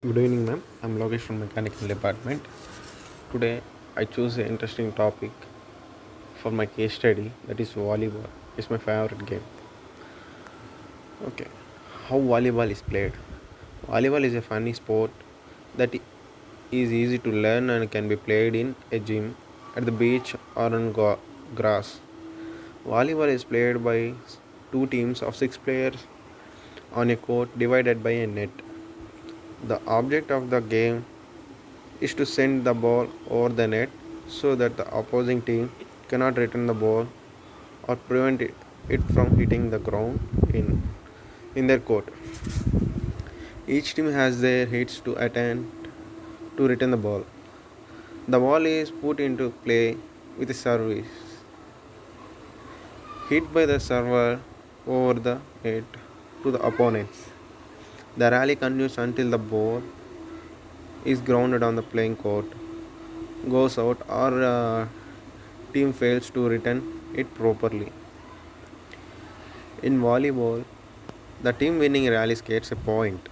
Good evening, ma'am. I'm Logesh from Mechanical Department. Today, I choose an interesting topic for my case study, that is volleyball. It's my favorite game. Okay, how volleyball is played? Volleyball is a funny sport that is easy to learn and can be played in a gym, at the beach, or on grass. Volleyball is played by two teams of six players on a court divided by a net. The object of the game is to send the ball over the net so that the opposing team cannot return the ball or prevent it from hitting the ground in their court. Each team has their hits to attempt to return the ball. The ball is put into play with a service hit by the server over the net to the opponents. The rally continues until the ball is grounded on the playing court, goes out, or team fails to return it properly. In volleyball, the team winning rally gets a point.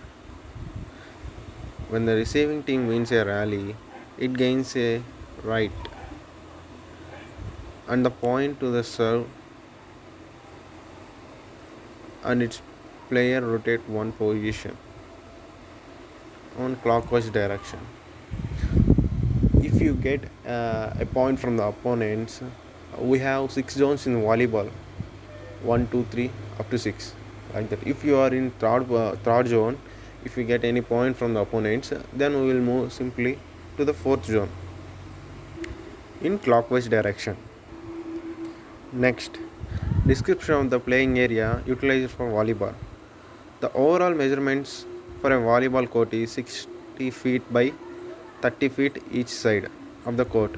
When the receiving team wins a rally, it gains a right and the point to the serve, and its player rotate one position on clockwise direction. If you get a point from the opponents, we have six zones in volleyball: one, two, three, up to six, like that. If you are in third zone, if we get any point from the opponents, then we will move simply to the fourth zone in clockwise direction. Next, description of the playing area utilized for volleyball. The overall measurements for a volleyball court is 60 feet by 30 feet each side of the court.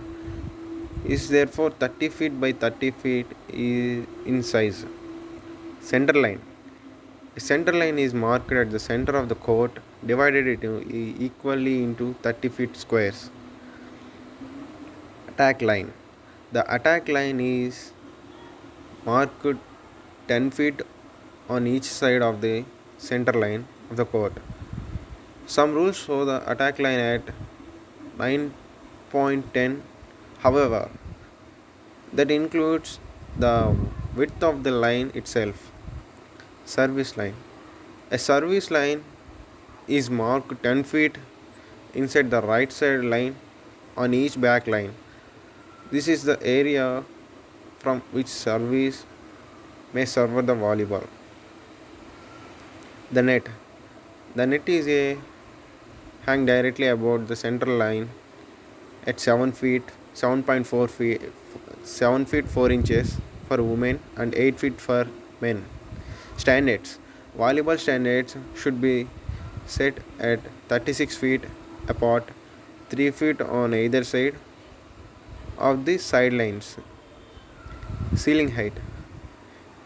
Is therefore 30 feet by 30 feet in size. Center line. A center line is marked at the center of the court, divided equally into 30 feet squares. Attack line. The attack line is marked 10 feet on each side of the center line of the court. Some rules show the attack line at 9.10. However, that includes the width of the line itself. Service line. A service line is marked 10 feet inside the right side line on each back line. This is the area from which service may serve the volleyball. The net. The net is a hang directly above the central line at 7 feet, 7.4 feet, 7 feet 4 inches for women and 8 feet for men. Standards. Volleyball standards should be set at 36 feet apart, 3 feet on either side of the sidelines. Ceiling height.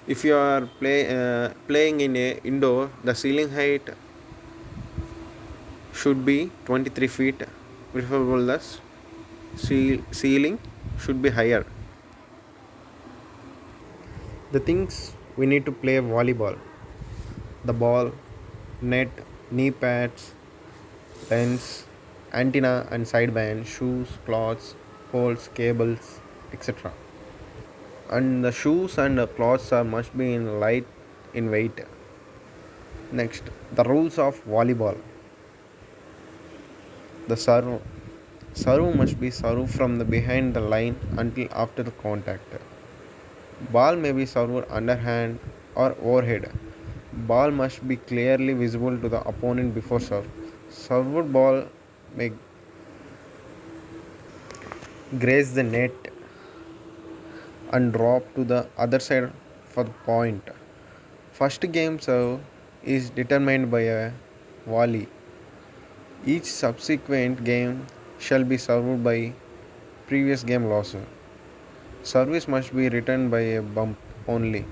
If you are playing in a indoor, the ceiling height should be 23 feet. Preferable the ceiling should be higher. The things we need to play volleyball: the ball, net, knee pads, lens, antenna and sideband, shoes, cloths, poles, cables, etc. And the shoes and the cloths are must be in light in weight. Next, the rules of volleyball. The serve. Serve must be served from the behind the line until after the contact. Ball may be served underhand or overhead. Ball must be clearly visible to the opponent before serve. Served ball may graze the net and drop to the other side for the point. First game serve is determined by a volley. Each subsequent game shall be served by previous game losser. Service must be returned by a bump only.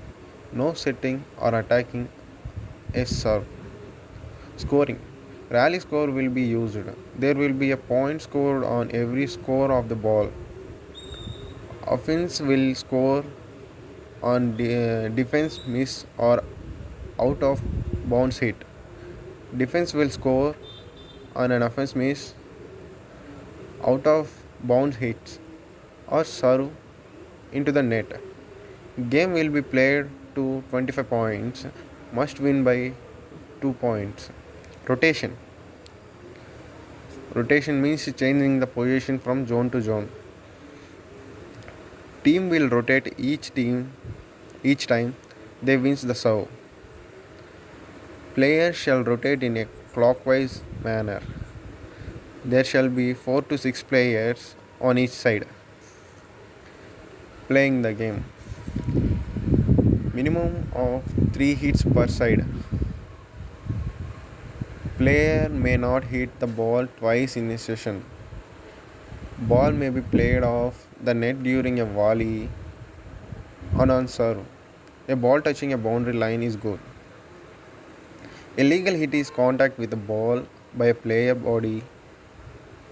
No setting or attacking a serve. Scoring. Rally score will be used. There will be a point scored on every score of the ball. Offense will score on defense miss or out of bounds hit. Defense will score on an offense means out of bounds hits or serve into the net. Game will be played to 25 points. Must win by 2 points. Rotation. Rotation means changing the position from zone to zone. Team will rotate each time they wins the serve. Players shall rotate in a clockwise manner. There shall be 4 to 6 players on each side playing the game. Minimum of 3 hits per side. Player may not hit the ball twice in a session. Ball may be played off the net during a volley or on serve. A ball touching a boundary line is good. A legal hit is contact with the ball by a player body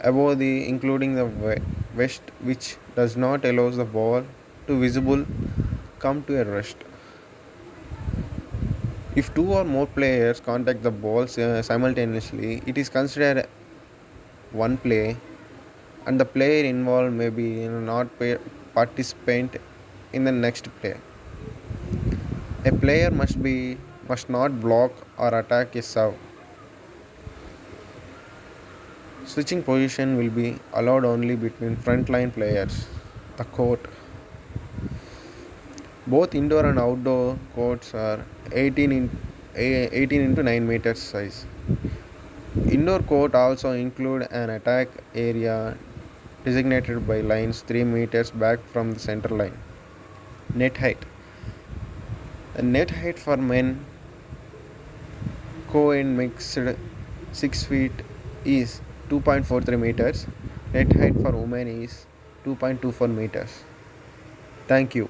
above the including the vest which does not allow the ball to visible come to a rest. If two or more players contact the ball simultaneously, it is considered one play, and the player involved may be not participant in the next play. A player must not block or attack a serve. Switching position will be allowed only between frontline players. The court. Both indoor and outdoor courts are 18 into 9 meters size. Indoor court also include an attack area designated by lines 3 meters back from the center line. Net height. The net height for men co-ed mixed 6 feet is 2.43 meters. Net height for women is 2.24 meters. Thank you.